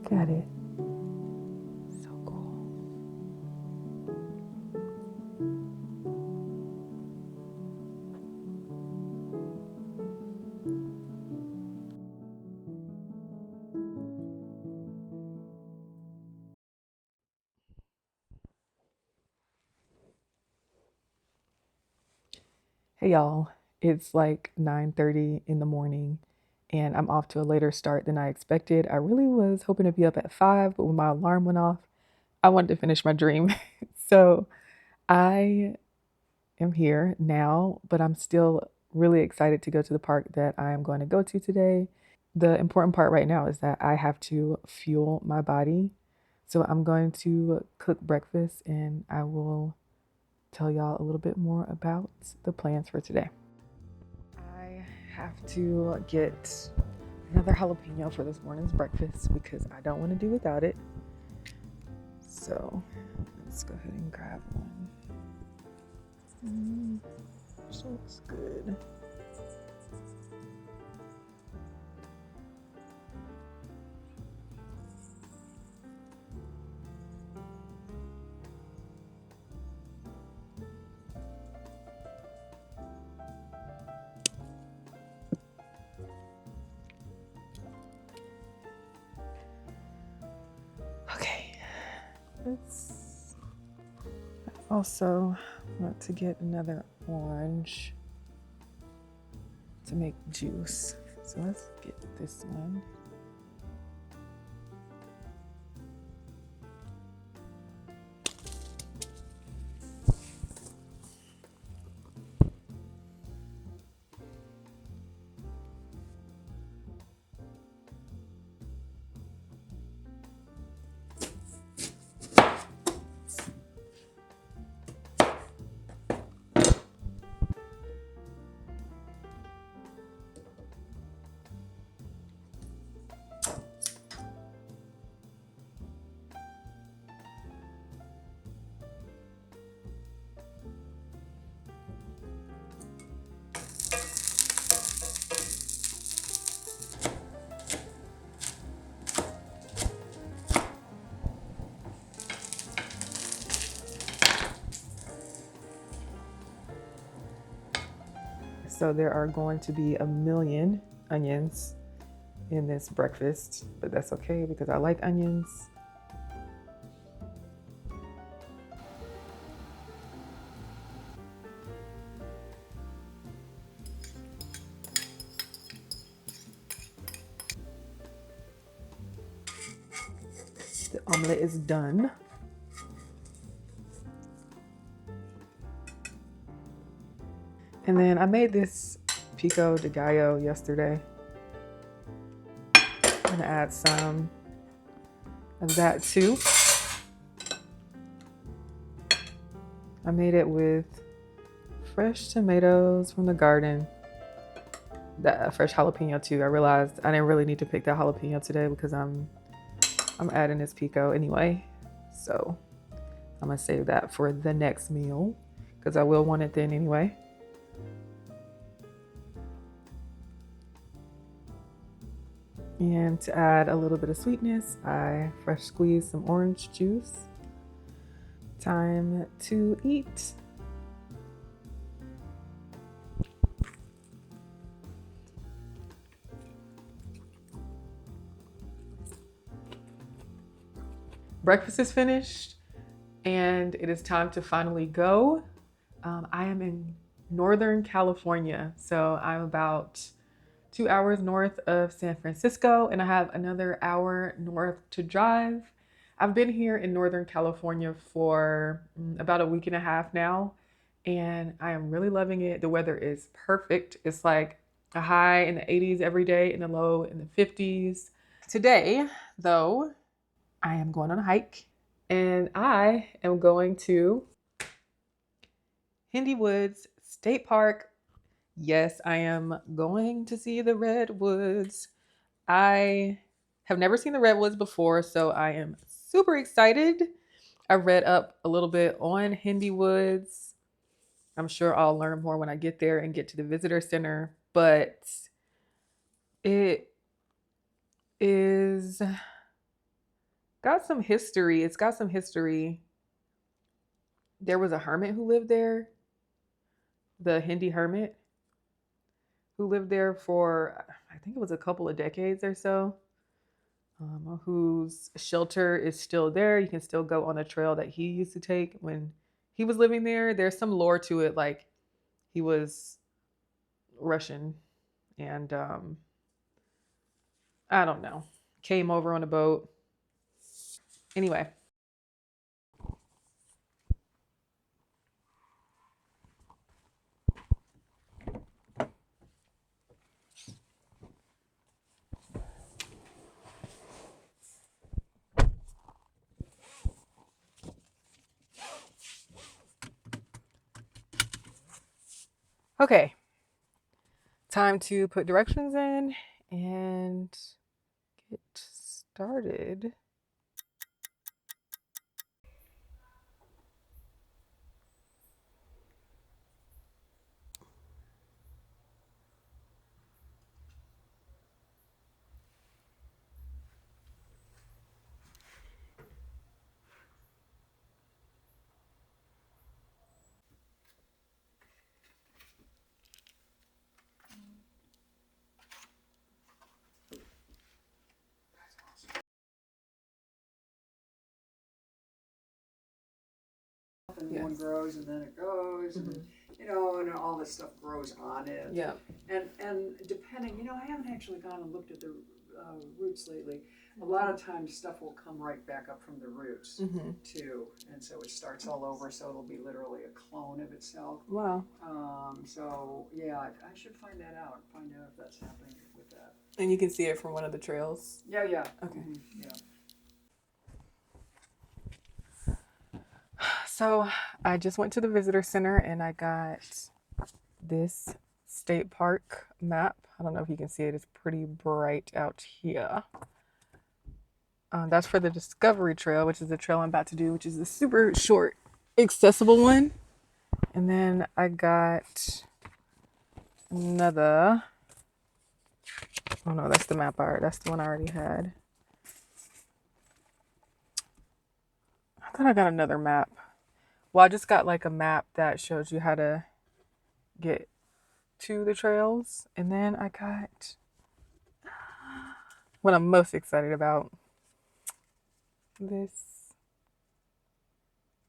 Look at it. So cool. Hey y'all, it's like 9:30 in the morning and I'm off to a later start than I expected. I really was hoping to be up at 5, but when my alarm went off, I wanted to finish my dream. So I am here now, but I'm still really excited to go to the park that I am going to go to today. The important part right now is that I have to fuel my body. So I'm going to cook breakfast and I will tell y'all a little bit more about the plans for today. I have to get another jalapeno for this morning's breakfast because I don't want to do without it. So let's go ahead and grab one. This looks good. Okay, let's also want to get another orange to make juice. So let's get this one. So there are going to be a million onions in this breakfast, but that's okay because I like onions. The omelet is done. And then I made this pico de gallo yesterday. I'm gonna add some of that too. I made it with fresh tomatoes from the garden. That fresh jalapeno too. I realized I didn't really need to pick that jalapeno today because I'm adding this pico anyway. So I'm gonna save that for the next meal because I will want it then anyway. And to add a little bit of sweetness, I fresh squeezed some orange juice. Time to eat. Breakfast is finished and it is time to finally go. I am in Northern California, so I'm about 2 hours north of San Francisco, and I have another hour north to drive. I've been here in Northern California for about a week and a half now, and I am really loving it. The weather is perfect. It's like a high in the 80s every day and a low in the 50s. Today, though, I am going on a hike, and I am going to Hindy Woods State Park. Yes, I am going to see the Redwoods. I have never seen the Redwoods before, so I am super excited. I read up a little bit on Hindy Woods. I'm sure I'll learn more when I get there and get to the visitor center, but it is got some history. It's got some history. There was a hermit who lived there, the Hindi hermit, who lived there for, I think it was a couple of decades or so, whose shelter is still there. You can still go on the trail that he used to take when he was living there. There's some lore to it, like he was Russian and I don't know, came over on a boat. Anyway, okay, time to put directions in and get started. And yes. One grows and then it goes, mm-hmm. And and all this stuff grows on it. Yeah. And depending, I haven't actually gone and looked at the roots lately. A lot of times stuff will come right back up from the roots, mm-hmm. too, and so it starts all over. So it'll be literally a clone of itself. Wow. So yeah, I should find that out. Find out if that's happening with that. And you can see it from one of the trails. Yeah. Okay. Mm-hmm. Yeah. So I just went to the visitor center and I got this state park map. I don't know if you can see it. It's pretty bright out here. That's for the Discovery Trail, which is the trail I'm about to do, which is a super short, accessible one. And then I got another. Oh no, that's the map art. That's the one I already had. I thought I got another map. Well, I just got like a map that shows you how to get to the trails. And then I got what I'm most excited about, this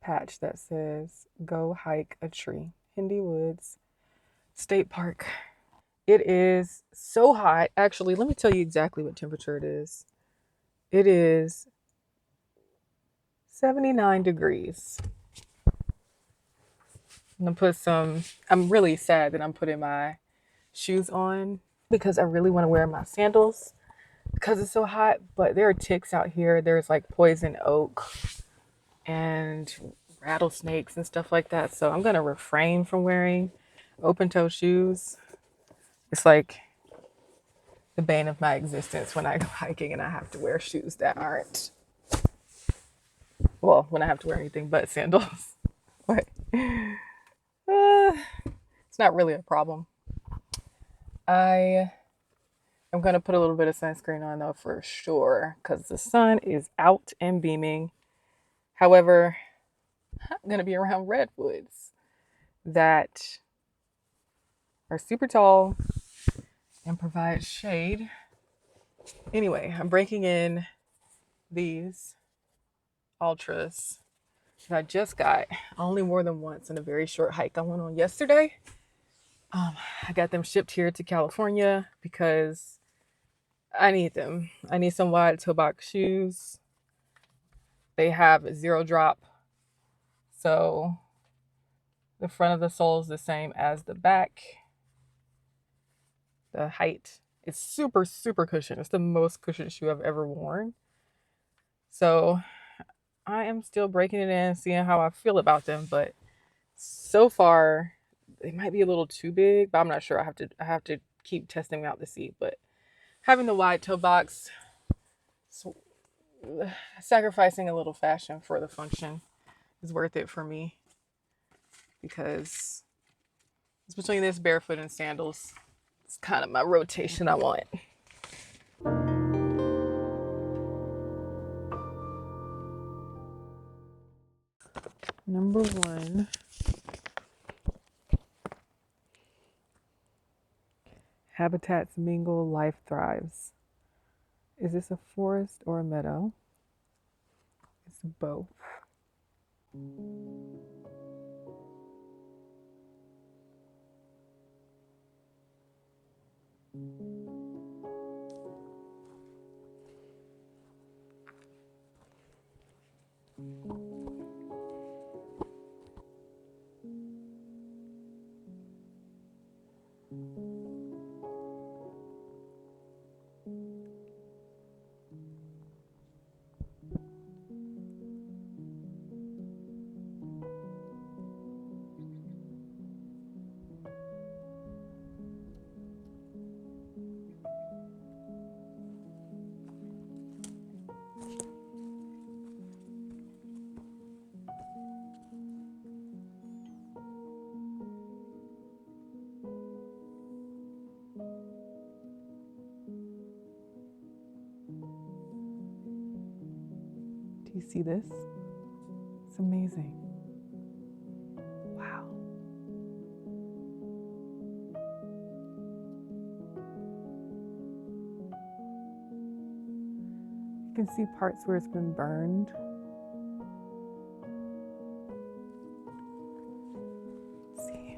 patch that says "Go hike a tree, Hindi Woods State Park." It is so hot. Actually, let me tell you exactly what temperature it is. It is 79 degrees. I'm really sad that I'm putting my shoes on because I really want to wear my sandals because it's so hot, but there are ticks out here. There's like poison oak and rattlesnakes and stuff like that. So I'm going to refrain from wearing open toe shoes. It's like the bane of my existence when I go hiking and I have to wear shoes that aren't, well, when I have to wear anything but sandals. But it's not really a problem. I am going to put a little bit of sunscreen on though for sure because the sun is out and beaming. However, I'm going to be around redwoods that are super tall and provide shade. Anyway, I'm breaking in these ultras that I just got. I only wore them once in a very short hike I went on yesterday. I got them shipped here to California because I need them. I need some wide toe box shoes. They have a 0 drop. So the front of the sole is the same as the back. The height is super, super cushioned. It's the most cushioned shoe I've ever worn. So I am still breaking it in, seeing how I feel about them. But so far, they might be a little too big, but I'm not sure. I have to keep testing them out to see. But having the wide toe box, sacrificing a little fashion for the function is worth it for me because it's between this barefoot and sandals. It's kind of my rotation I want. Number one, habitats mingle, life thrives. Is this a forest or a meadow? It's both. Do you see this? It's amazing. Wow. You can see parts where it's been burned. Let's see.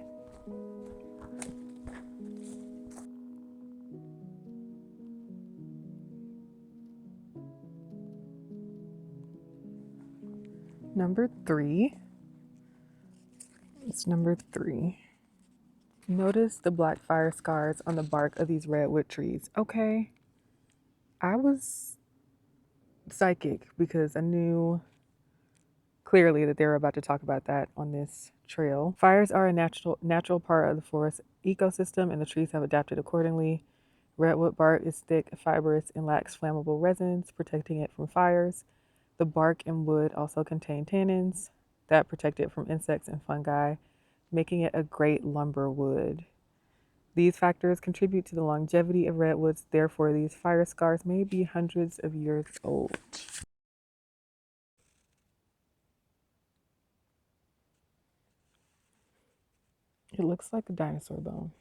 Number three. It's number three. Notice the black fire scars on the bark of these redwood trees. Okay. I was psychic because I knew clearly that they were about to talk about that on this trail. Fires are a natural part of the forest ecosystem, and the trees have adapted accordingly. Redwood bark is thick, fibrous, and lacks flammable resins, protecting it from fires. The bark and wood also contain tannins that protect it from insects and fungi, making it a great lumber wood. These factors contribute to the longevity of redwoods, therefore, these fire scars may be hundreds of years old. It looks like a dinosaur bone.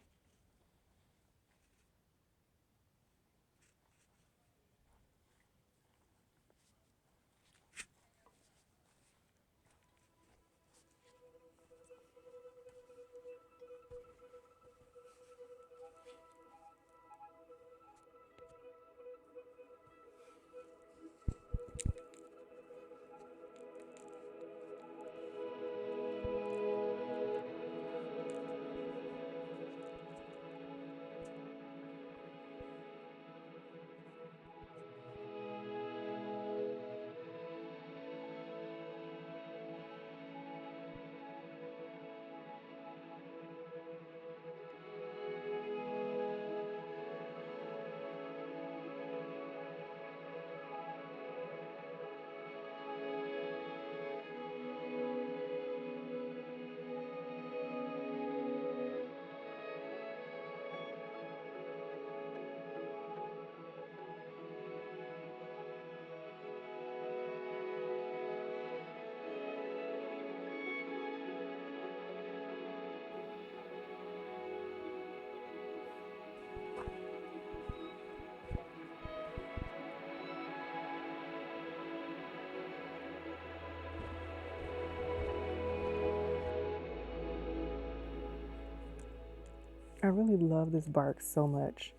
I really love this bark so much.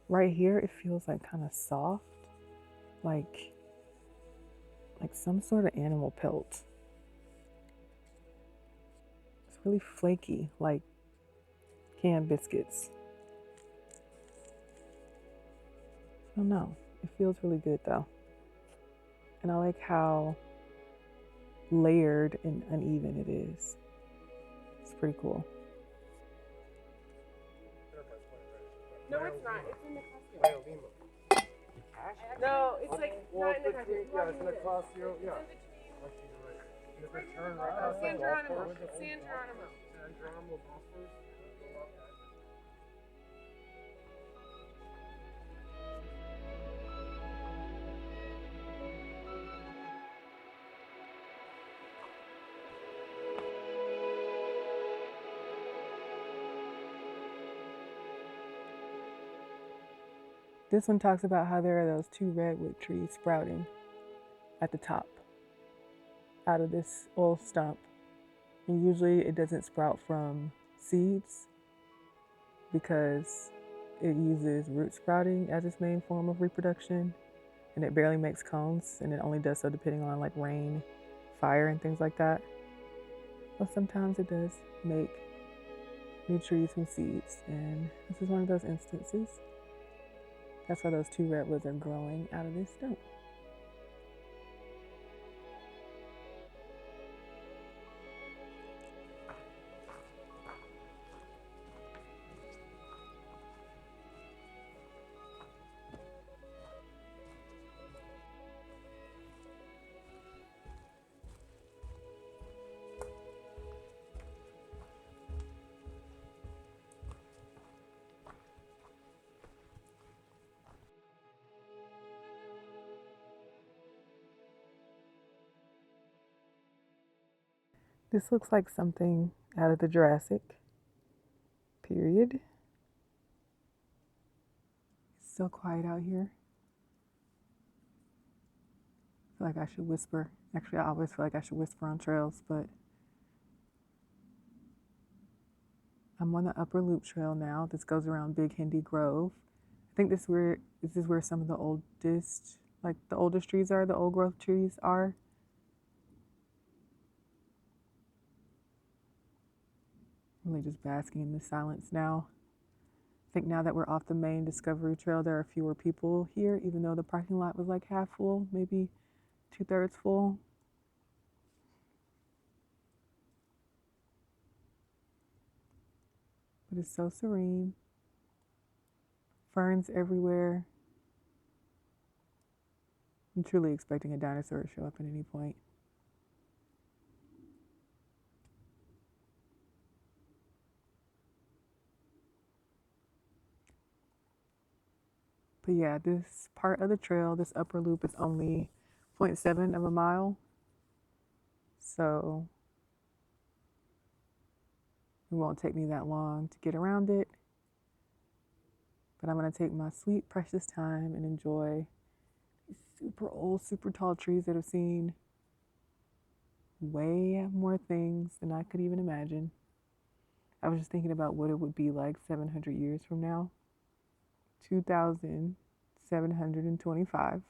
Right here, it feels like kind of soft, like some sort of animal pelt. It's really flaky, like canned biscuits. I don't know. It feels really good though. And I like how layered and uneven it is. It's pretty cool. No, it's not. It's in the costume. No, it's like not in the costume. Yeah, it's in the costume. Yeah. It's in between. San Geronimo. San Geronimo. San Geronimo golf course. This one talks about how there are those two redwood trees sprouting at the top out of this old stump. And usually it doesn't sprout from seeds because it uses root sprouting as its main form of reproduction, and it barely makes cones, and it only does so depending on like rain, fire, and things like that. But sometimes it does make new trees from seeds, and this is one of those instances. That's why those two redwoods are growing out of this stump. This looks like something out of the Jurassic period. It's so quiet out here. I feel like I should whisper. Actually, I always feel like I should whisper on trails, but I'm on the Upper Loop Trail now. This goes around Big Hindi Grove. I think this is where some of the oldest, like the oldest trees are, the old growth trees are. I'm really just basking in the silence now. I think now that we're off the main Discovery Trail, there are fewer people here, even though the parking lot was like half full, maybe 2/3 full. But it's so serene. Ferns everywhere. I'm truly expecting a dinosaur to show up at any point. But yeah, this part of the trail, this upper loop, is only 0.7 of a mile. So it won't take me that long to get around it. But I'm going to take my sweet, precious time and enjoy these super old, super tall trees that have seen way more things than I could even imagine. I was just thinking about what it would be like 700 years from now. 2,725.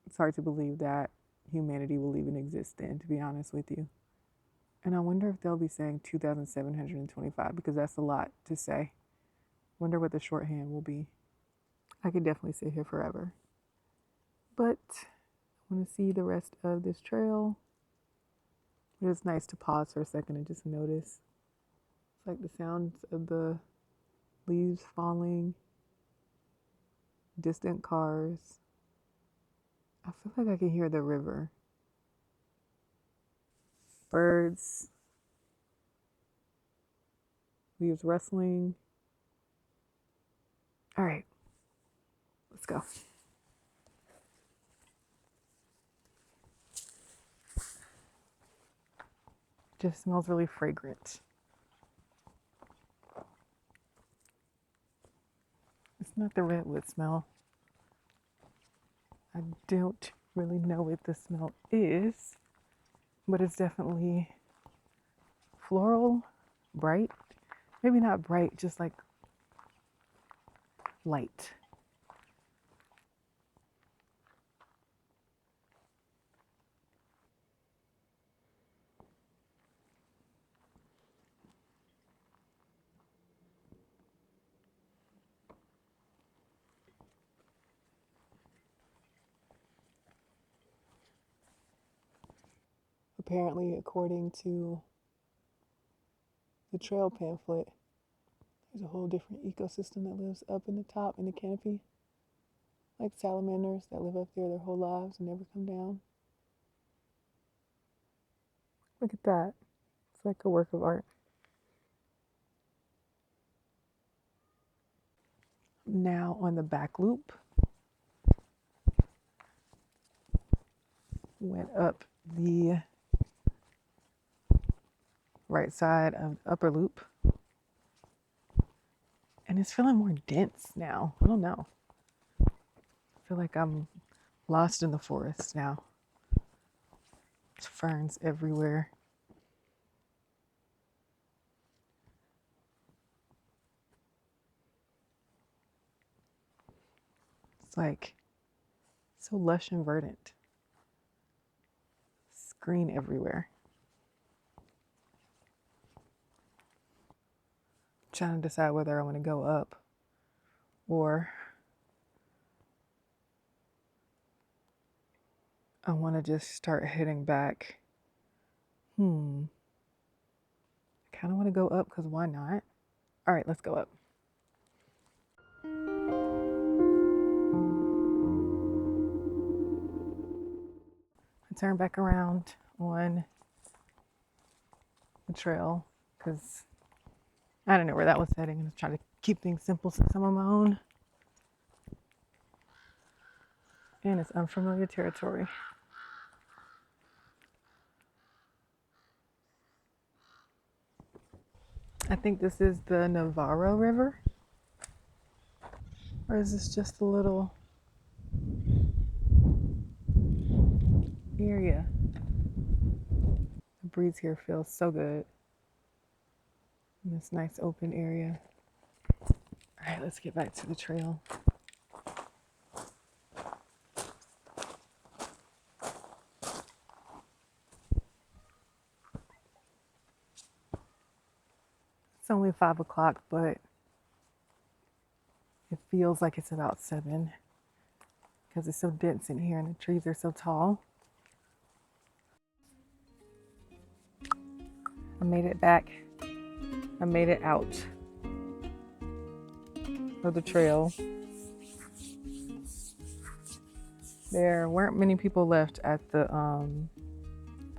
It's hard to believe that humanity will even exist then, to be honest with you. And I wonder if they'll be saying 2,725 because that's a lot to say. Wonder what the shorthand will be. I could definitely sit here forever. But I want to see the rest of this trail. It is nice to pause for a second and just notice. It's like the sounds of the leaves falling, distant cars. I feel like I can hear the river. Birds, leaves rustling. All right, let's go. Just smells really fragrant. It's not the redwood smell. I don't really know what the smell is, but it's definitely floral, bright. Maybe not bright, just like light. Apparently, according to the trail pamphlet, there's a whole different ecosystem that lives up in the top in the canopy. Like salamanders that live up there their whole lives and never come down. Look at that. It's like a work of art. Now on the back loop, went up the right side of the upper loop. And And it's feeling more dense now. I don't know. I feel like I'm lost in the forest now. There's ferns everywhere. It's like so lush and verdant. It's green everywhere. I'm trying to decide whether I want to go up or I want to just start heading back. I kind of want to go up because why not? All right, let's go up. I turn back around on the trail because I don't know where that was heading. I'm trying to keep things simple since I'm on my own. And it's unfamiliar territory. I think this is the Navarro River. Or is this just a little area? The breeze here feels so good in this nice open area. All right, let's get back to the trail. It's only 5 o'clock, but it feels like it's about 7 because it's so dense in here and the trees are so tall. I made it back. I made it out of the trail. There weren't many people left at the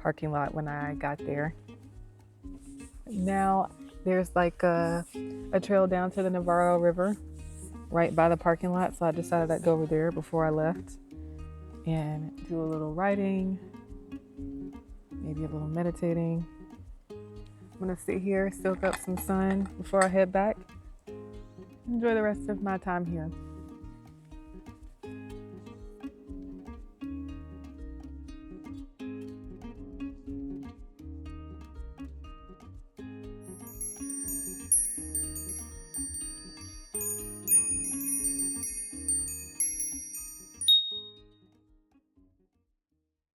parking lot when I got there. Now there's like a trail down to the Navarro River right by the parking lot, so I decided I'd go over there before I left and do a little writing, maybe a little meditating. I'm gonna sit here, soak up some sun before I head back. Enjoy the rest of my time here.